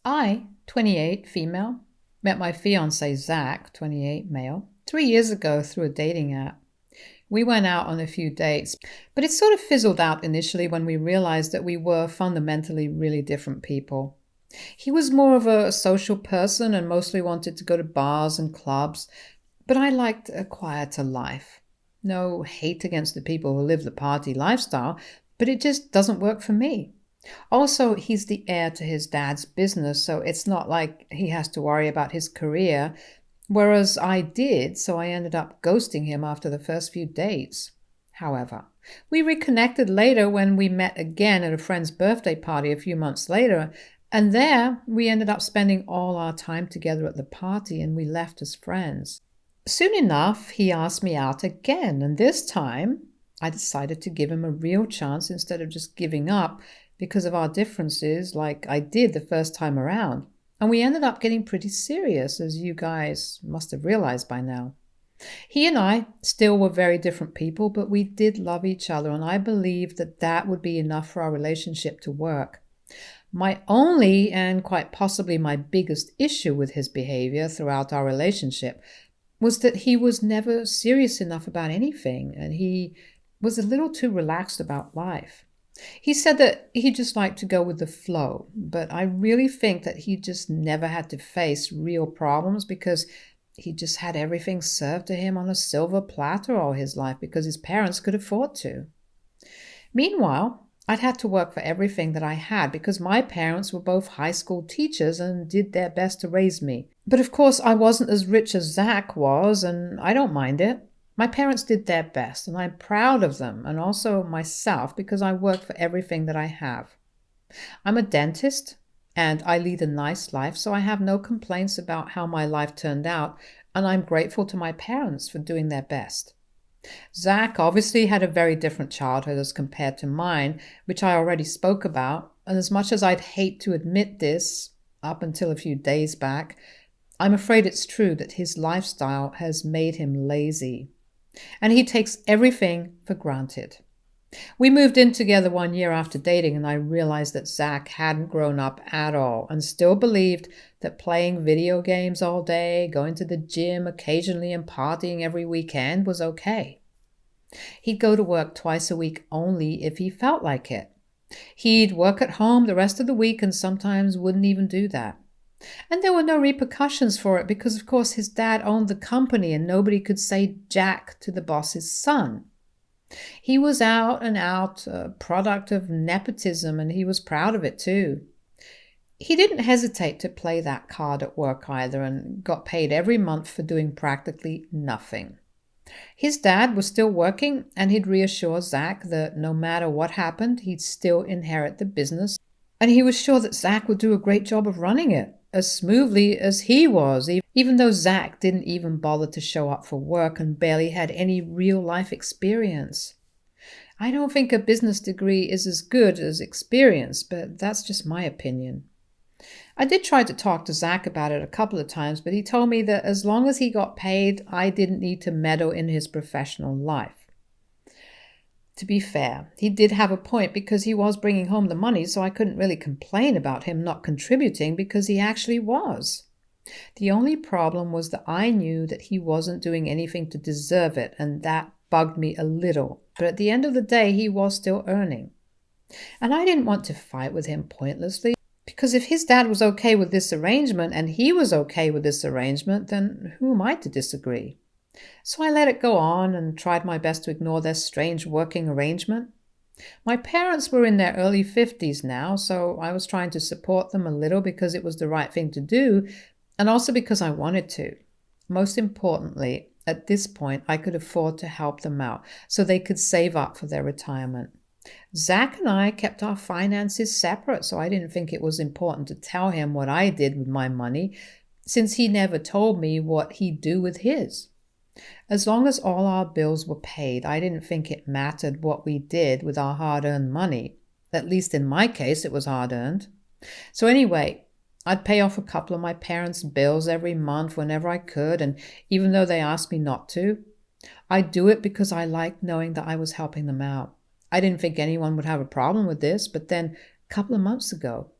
I, 28, female, met my fiancé Zach, 28, male, 3 years ago through a dating app. We went out on a few dates, but it sort of fizzled out initially when we realized that we were fundamentally really different people. He was more of a social person and mostly wanted to go to bars and clubs, but I liked a quieter life. No hate against the people who live the party lifestyle, but it just doesn't work for me. Also, he's the heir to his dad's business, so it's not like he has to worry about his career, whereas I did, so I ended up ghosting him after the first few dates. However, we reconnected later when we met again at a friend's birthday party a few months later, and there we ended up spending all our time together at the party and we left as friends. Soon enough, he asked me out again, and this time I decided to give him a real chance instead of just giving up because of our differences like I did the first time around. And we ended up getting pretty serious, as you guys must have realized by now. He and I still were very different people, but we did love each other, and I believed that that would be enough for our relationship to work. My only and quite possibly my biggest issue with his behavior throughout our relationship was that he was never serious enough about anything, and he was a little too relaxed about life. He said that he just liked to go with the flow, but I really think that he just never had to face real problems because he just had everything served to him on a silver platter all his life because his parents could afford to. Meanwhile, I'd had to work for everything that I had because my parents were both high school teachers and did their best to raise me. But of course, I wasn't as rich as Zach was, and I don't mind it. My parents did their best, and I'm proud of them, and also myself, because I work for everything that I have. I'm a dentist, and I lead a nice life, so I have no complaints about how my life turned out, and I'm grateful to my parents for doing their best. Zach obviously had a very different childhood as compared to mine, which I already spoke about, and as much as I'd hate to admit this, up until a few days back, I'm afraid it's true that his lifestyle has made him lazy. And he takes everything for granted. We moved in together 1 year after dating, and I realized that Zach hadn't grown up at all and still believed that playing video games all day, going to the gym occasionally, and partying every weekend was okay. He'd go to work twice a week only if he felt like it. He'd work at home the rest of the week and sometimes wouldn't even do that. And there were no repercussions for it because, of course, his dad owned the company and nobody could say jack to the boss's son. He was out and out a product of nepotism, and he was proud of it too. He didn't hesitate to play that card at work either and got paid every month for doing practically nothing. His dad was still working, and he'd reassure Zach that no matter what happened, he'd still inherit the business, and he was sure that Zach would do a great job of running it, as smoothly as he was, even though Zach didn't even bother to show up for work and barely had any real-life experience. I don't think a business degree is as good as experience, but that's just my opinion. I did try to talk to Zach about it a couple of times, but he told me that as long as he got paid, I didn't need to meddle in his professional life. To be fair, he did have a point because he was bringing home the money, so I couldn't really complain about him not contributing because he actually was. The only problem was that I knew that he wasn't doing anything to deserve it, and that bugged me a little. But at the end of the day, he was still earning. And I didn't want to fight with him pointlessly, because if his dad was okay with this arrangement and he was okay with this arrangement, then who am I to disagree? So I let it go on and tried my best to ignore their strange working arrangement. My parents were in their early 50s now, so I was trying to support them a little because it was the right thing to do, and also because I wanted to. Most importantly, at this point, I could afford to help them out so they could save up for their retirement. Zach and I kept our finances separate, so I didn't think it was important to tell him what I did with my money, since he never told me what he'd do with his. As long as all our bills were paid, I didn't think it mattered what we did with our hard-earned money. At least in my case, it was hard-earned. So anyway, I'd pay off a couple of my parents' bills every month whenever I could, and even though they asked me not to, I'd do it because I liked knowing that I was helping them out. I didn't think anyone would have a problem with this, but then a couple of months ago,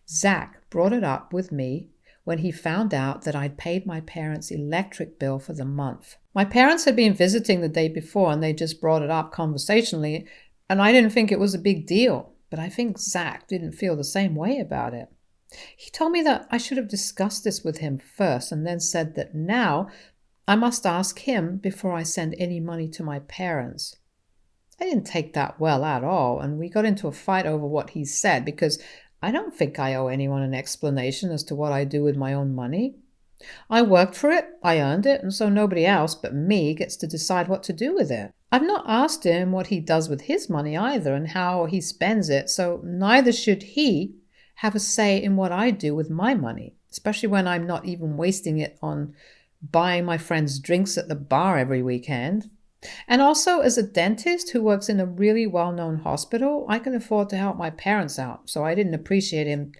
Zach brought it up with me when he found out that I'd paid my parents' electric bill for the month. My parents had been visiting the day before and they just brought it up conversationally, and I didn't think it was a big deal, but I think Zach didn't feel the same way about it. He told me that I should have discussed this with him first and then said that now I must ask him before I send any money to my parents. I didn't take that well at all, and we got into a fight over what he said because I don't think I owe anyone an explanation as to what I do with my own money. I worked for it, I earned it, and so nobody else but me gets to decide what to do with it. I've not asked him what he does with his money either and how he spends it, so neither should he have a say in what I do with my money, especially when I'm not even wasting it on buying my friends drinks at the bar every weekend. And also, as a dentist who works in a really well-known hospital, I can afford to help my parents out, so I didn't appreciate him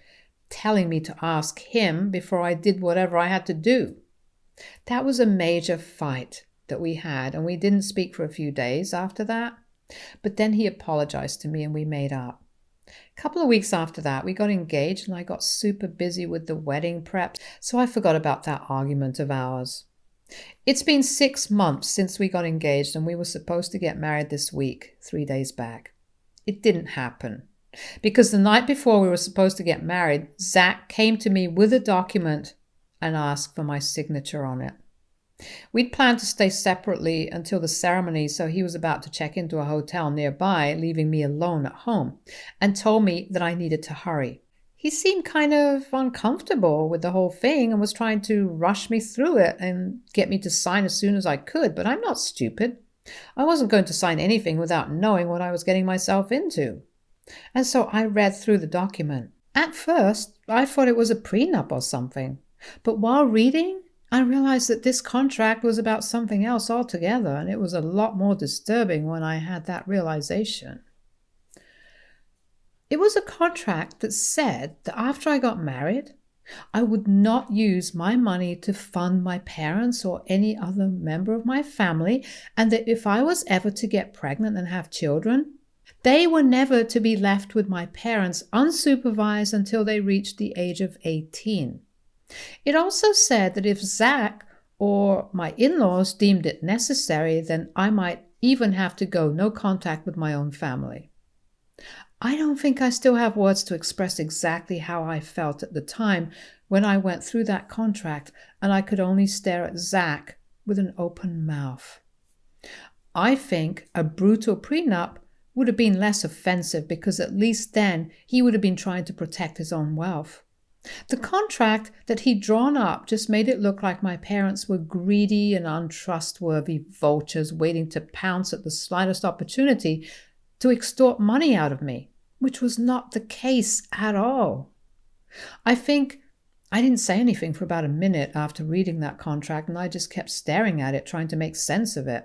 telling me to ask him before I did whatever I had to do. That was a major fight that we had, and we didn't speak for a few days after that. But then he apologized to me and we made up. A couple of weeks after that, we got engaged and I got super busy with the wedding prep, so I forgot about that argument of ours. It's been 6 months since we got engaged and we were supposed to get married this week, 3 days back. It didn't happen because the night before we were supposed to get married, Zach came to me with a document and asked for my signature on it. We'd planned to stay separately until the ceremony, so he was about to check into a hotel nearby, leaving me alone at home, and told me that I needed to hurry. He seemed kind of uncomfortable with the whole thing and was trying to rush me through it and get me to sign as soon as I could, but I'm not stupid. I wasn't going to sign anything without knowing what I was getting myself into. And so I read through the document. At first, I thought it was a prenup or something, but while reading, I realized that this contract was about something else altogether, and it was a lot more disturbing when I had that realization. It was a contract that said that after I got married, I would not use my money to fund my parents or any other member of my family, and that if I was ever to get pregnant and have children, they were never to be left with my parents unsupervised until they reached the age of 18. It also said that if Zach or my in-laws deemed it necessary, then I might even have to go no contact with my own family. I don't think I still have words to express exactly how I felt at the time when I went through that contract and I could only stare at Zach with an open mouth. I think a brutal prenup would have been less offensive because at least then he would have been trying to protect his own wealth. The contract that he'd drawn up just made it look like my parents were greedy and untrustworthy vultures waiting to pounce at the slightest opportunity to extort money out of me, which was not the case at all. I think I didn't say anything for about a minute after reading that contract, and I just kept staring at it, trying to make sense of it.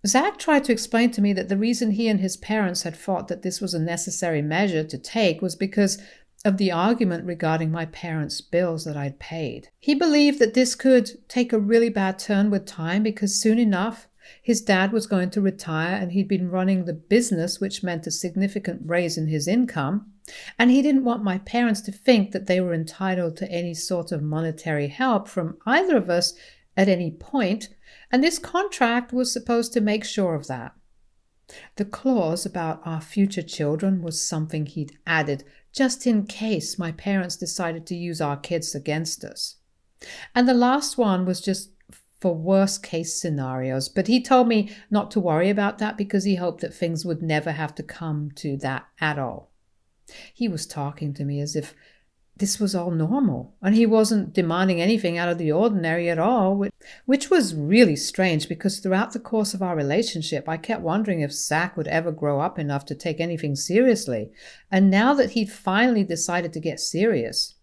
Zach tried to explain to me that the reason he and his parents had thought that this was a necessary measure to take was because of the argument regarding my parents' bills that I'd paid. He believed that this could take a really bad turn with time because soon enough, his dad was going to retire and he'd been running the business, which meant a significant raise in his income. And he didn't want my parents to think that they were entitled to any sort of monetary help from either of us at any point. And this contract was supposed to make sure of that. The clause about our future children was something he'd added just in case my parents decided to use our kids against us. And the last one was just for worst case scenarios, but he told me not to worry about that because he hoped that things would never have to come to that at all. He was talking to me as if this was all normal, and he wasn't demanding anything out of the ordinary at all, which was really strange because throughout the course of our relationship, I kept wondering if Zach would ever grow up enough to take anything seriously. And now that he'd finally decided to get serious,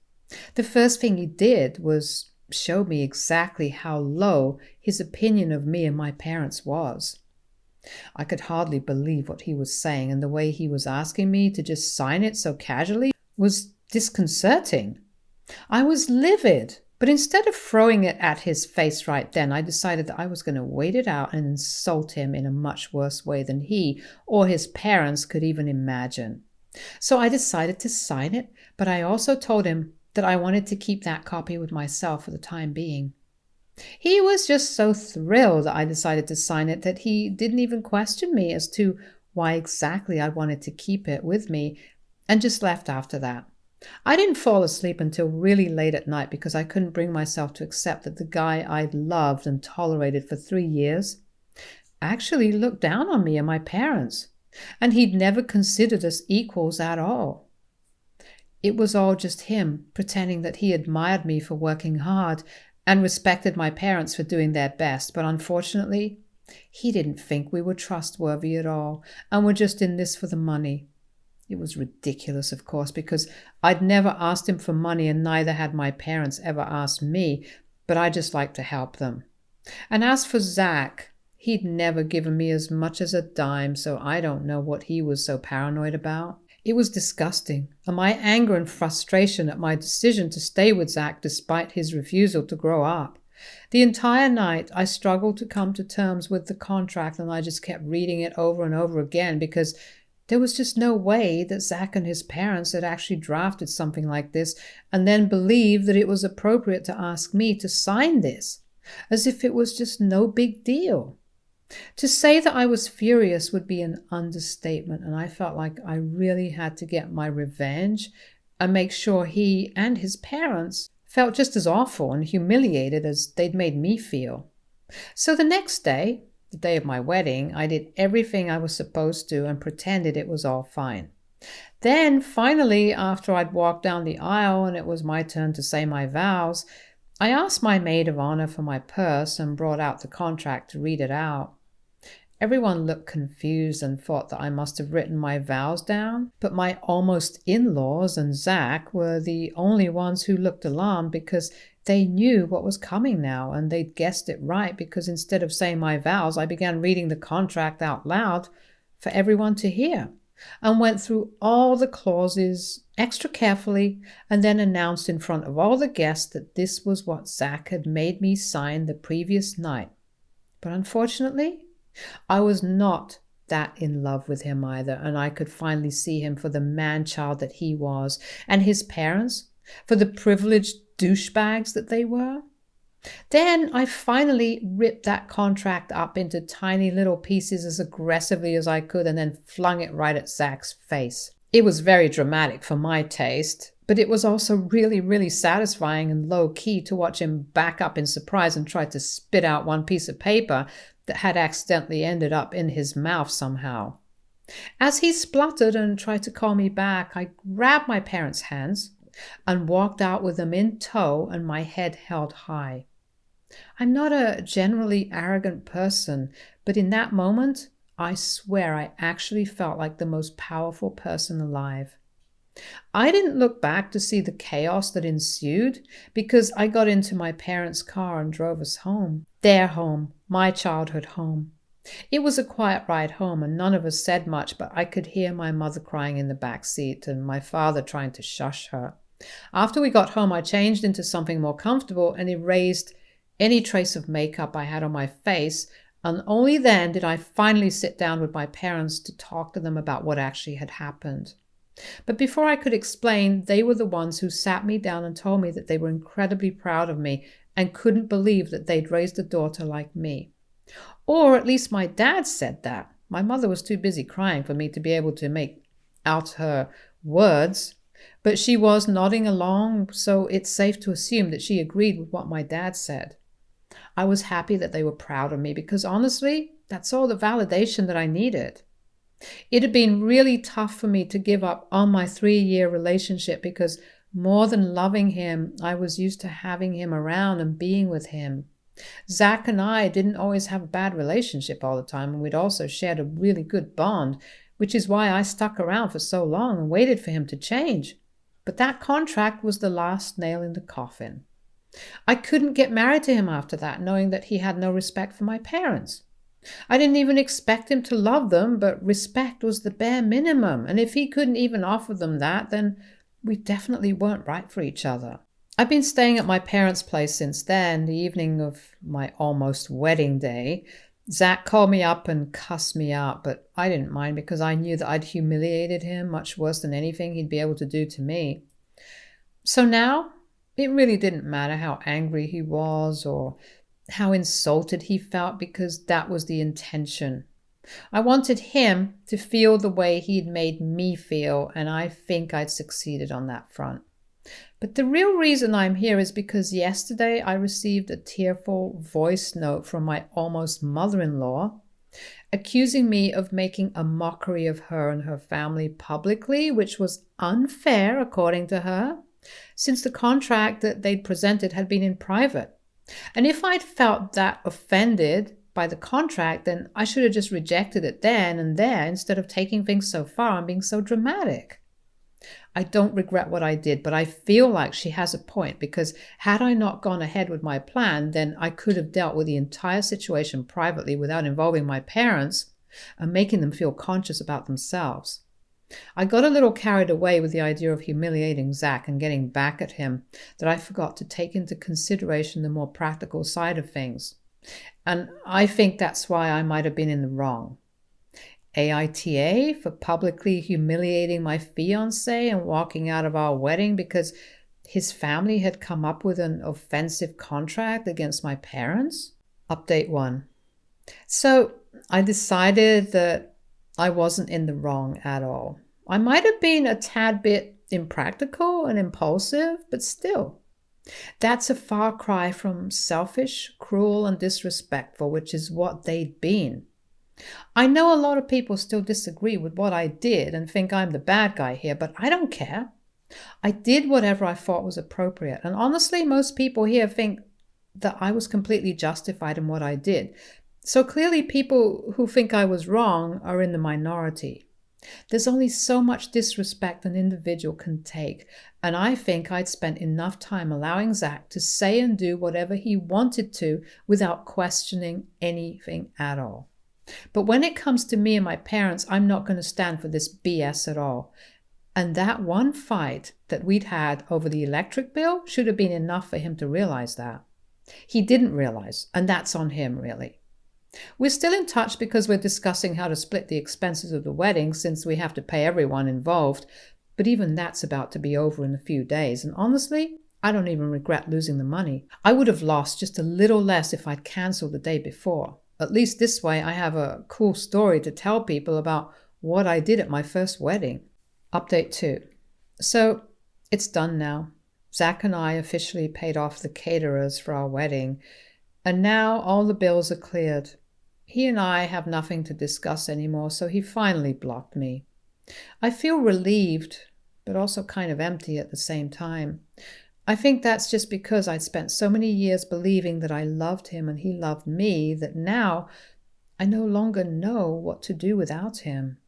the first thing he did was show me exactly how low his opinion of me and my parents was. I could hardly believe what he was saying, and the way he was asking me to just sign it so casually was disconcerting. I was livid, but instead of throwing it at his face right then, I decided that I was going to wait it out and insult him in a much worse way than he or his parents could even imagine. So I decided to sign it, but I also told him that I wanted to keep that copy with myself for the time being. He was just so thrilled that I decided to sign it that he didn't even question me as to why exactly I wanted to keep it with me, and just left after that. I didn't fall asleep until really late at night because I couldn't bring myself to accept that the guy I'd loved and tolerated for 3 years actually looked down on me and my parents, and he'd never considered us equals at all. It was all just him pretending that he admired me for working hard and respected my parents for doing their best, but unfortunately, he didn't think we were trustworthy at all and were just in this for the money. It was ridiculous, of course, because I'd never asked him for money and neither had my parents ever asked me, but I just liked to help them. And as for Zach, he'd never given me as much as a dime, so I don't know what he was so paranoid about. It was disgusting, and my anger and frustration at my decision to stay with Zach despite his refusal to grow up. The entire night, I struggled to come to terms with the contract, and I just kept reading it over and over again because there was just no way that Zach and his parents had actually drafted something like this and then believed that it was appropriate to ask me to sign this, as if it was just no big deal. To say that I was furious would be an understatement, and I felt like I really had to get my revenge and make sure he and his parents felt just as awful and humiliated as they'd made me feel. So the next day, the day of my wedding, I did everything I was supposed to and pretended it was all fine. Then, finally, after I'd walked down the aisle and it was my turn to say my vows, I asked my maid of honor for my purse and brought out the contract to read it out. Everyone looked confused and thought that I must have written my vows down, but my almost in-laws and Zach were the only ones who looked alarmed because they knew what was coming now, and they'd guessed it right because instead of saying my vows, I began reading the contract out loud for everyone to hear and went through all the clauses extra carefully and then announced in front of all the guests that this was what Zach had made me sign the previous night. But unfortunately, I was not that in love with him either, and I could finally see him for the man-child that he was, and his parents for the privileged douchebags that they were. Then I finally ripped that contract up into tiny little pieces as aggressively as I could and then flung it right at Zach's face. It was very dramatic for my taste, but it was also really, really satisfying and low-key to watch him back up in surprise and try to spit out one piece of paper that had accidentally ended up in his mouth somehow. As he spluttered and tried to call me back, I grabbed my parents' hands and walked out with them in tow and my head held high. I'm not a generally arrogant person, but in that moment, I swear I actually felt like the most powerful person alive. I didn't look back to see the chaos that ensued because I got into my parents' car and drove us home. Their home, my childhood home. It was a quiet ride home and none of us said much, but I could hear my mother crying in the back seat and my father trying to shush her. After we got home, I changed into something more comfortable and erased any trace of makeup I had on my face, and only then did I finally sit down with my parents to talk to them about what actually had happened. But before I could explain, they were the ones who sat me down and told me that they were incredibly proud of me and couldn't believe that they'd raised a daughter like me. Or at least my dad said that. My mother was too busy crying for me to be able to make out her words, but she was nodding along, so it's safe to assume that she agreed with what my dad said. I was happy that they were proud of me because honestly, that's all the validation that I needed. It had been really tough for me to give up on my 3-year relationship because more than loving him, I was used to having him around and being with him. Zach and I didn't always have a bad relationship all the time, and we'd also shared a really good bond, which is why I stuck around for so long and waited for him to change. But that contract was the last nail in the coffin. I couldn't get married to him after that, knowing that he had no respect for my parents. I didn't even expect him to love them, but respect was the bare minimum, and if he couldn't even offer them that, then we definitely weren't right for each other. I've been staying at my parents' place since then, the evening of my almost wedding day, Zach called me up and cussed me out, but I didn't mind because I knew that I'd humiliated him much worse than anything he'd be able to do to me. So now, it really didn't matter how angry he was or how insulted he felt because that was the intention. I wanted him to feel the way he'd made me feel, and I think I'd succeeded on that front. But the real reason I'm here is because yesterday I received a tearful voice note from my almost mother-in-law accusing me of making a mockery of her and her family publicly, which was unfair according to her, since the contract that they'd presented had been in private. And if I'd felt that offended by the contract, then I should have just rejected it then and there instead of taking things so far and being so dramatic. I don't regret what I did, but I feel like she has a point because had I not gone ahead with my plan, then I could have dealt with the entire situation privately without involving my parents and making them feel conscious about themselves. I got a little carried away with the idea of humiliating Zach and getting back at him that I forgot to take into consideration the more practical side of things. And I think that's why I might have been in the wrong. AITA for publicly humiliating my fiancé and walking out of our wedding because his family had come up with an offensive contract against my parents? Update 1. So I decided that I wasn't in the wrong at all. I might have been a tad bit impractical and impulsive, but still. That's a far cry from selfish, cruel, and disrespectful, which is what they'd been. I know a lot of people still disagree with what I did and think I'm the bad guy here, but I don't care. I did whatever I thought was appropriate, and honestly, most people here think that I was completely justified in what I did. So clearly people who think I was wrong are in the minority. There's only so much disrespect an individual can take, and I think I'd spent enough time allowing Zach to say and do whatever he wanted to without questioning anything at all. But when it comes to me and my parents, I'm not going to stand for this BS at all. And that one fight that we'd had over the electric bill should have been enough for him to realize that. He didn't realize, and that's on him, really. We're still in touch because we're discussing how to split the expenses of the wedding since we have to pay everyone involved, but even that's about to be over in a few days, and honestly, I don't even regret losing the money. I would have lost just a little less if I'd cancelled the day before. At least this way I have a cool story to tell people about what I did at my first wedding. Update 2. So, it's done now. Zach and I officially paid off the caterers for our wedding, and now all the bills are cleared. He and I have nothing to discuss anymore, so he finally blocked me. I feel relieved, but also kind of empty at the same time. I think that's just because I'd spent so many years believing that I loved him and he loved me that now I no longer know what to do without him.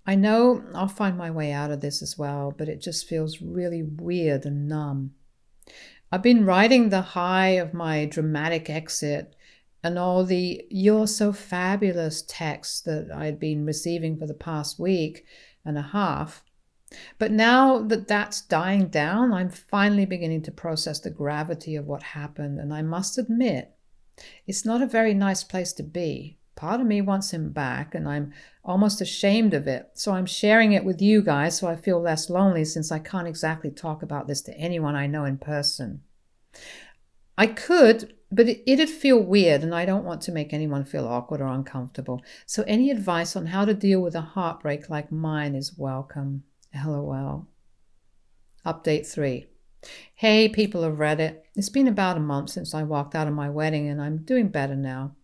I know I'll find my way out of this as well, but it just feels really weird and numb. I've been riding the high of my dramatic exit and all the "you're so fabulous" texts that I'd been receiving for the past week and a half. But now that that's dying down, I'm finally beginning to process the gravity of what happened, and I must admit, it's not a very nice place to be. Part of me wants him back, and I'm almost ashamed of it, so I'm sharing it with you guys so I feel less lonely since I can't exactly talk about this to anyone I know in person. I could, but it'd feel weird, and I don't want to make anyone feel awkward or uncomfortable, so any advice on how to deal with a heartbreak like mine is welcome. LOL. Update 3. Hey, people of Reddit. It's been about a month since I walked out of my wedding, and I'm doing better now.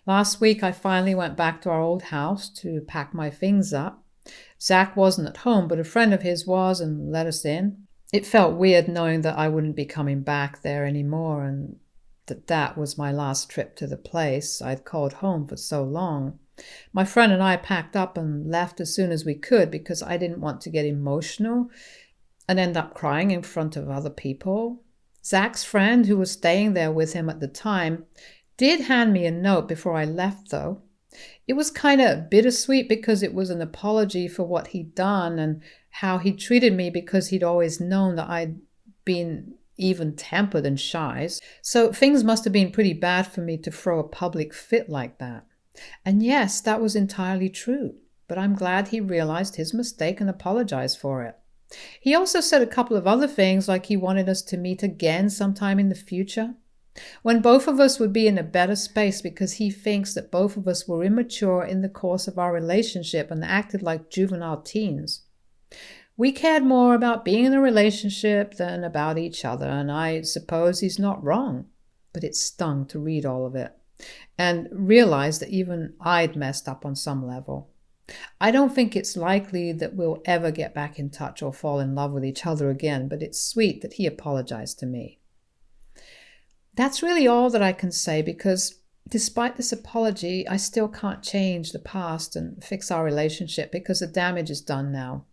Last week, I finally went back to our old house to pack my things up. Zach wasn't at home, but a friend of his was and let us in. It felt weird knowing that I wouldn't be coming back there anymore and that was my last trip to the place I'd called home for so long. My friend and I packed up and left as soon as we could because I didn't want to get emotional and end up crying in front of other people. Zach's friend, who was staying there with him at the time, did hand me a note before I left, though. It was kind of bittersweet because it was an apology for what he'd done and how he treated me because he'd always known that I'd been even-tempered and shy. So things must have been pretty bad for me to throw a public fit like that. And yes, that was entirely true, but I'm glad he realized his mistake and apologized for it. He also said a couple of other things, like he wanted us to meet again sometime in the future, when both of us would be in a better space, because he thinks that both of us were immature in the course of our relationship and acted like juvenile teens. We cared more about being in a relationship than about each other, and I suppose he's not wrong, but it stung to read all of it and realize that even I'd messed up on some level. I don't think it's likely that we'll ever get back in touch or fall in love with each other again, but it's sweet that he apologized to me. That's really all that I can say, because despite this apology, I still can't change the past and fix our relationship because the damage is done now.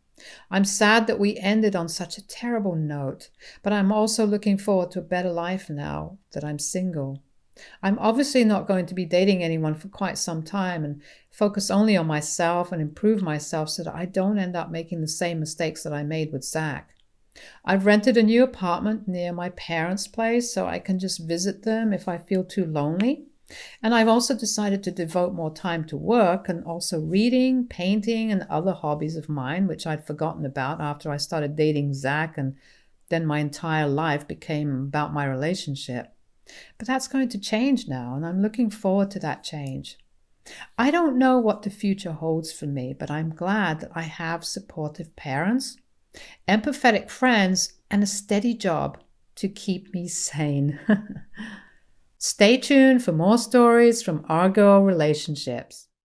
I'm sad that we ended on such a terrible note, but I'm also looking forward to a better life now that I'm single. I'm obviously not going to be dating anyone for quite some time and focus only on myself and improve myself so that I don't end up making the same mistakes that I made with Zach. I've rented a new apartment near my parents' place so I can just visit them if I feel too lonely. And I've also decided to devote more time to work and also reading, painting, and other hobbies of mine, which I'd forgotten about after I started dating Zach, and then my entire life became about my relationship. But that's going to change now, and I'm looking forward to that change. I don't know what the future holds for me, but I'm glad that I have supportive parents, empathetic friends, and a steady job to keep me sane. Stay tuned for more stories from our girl relationships.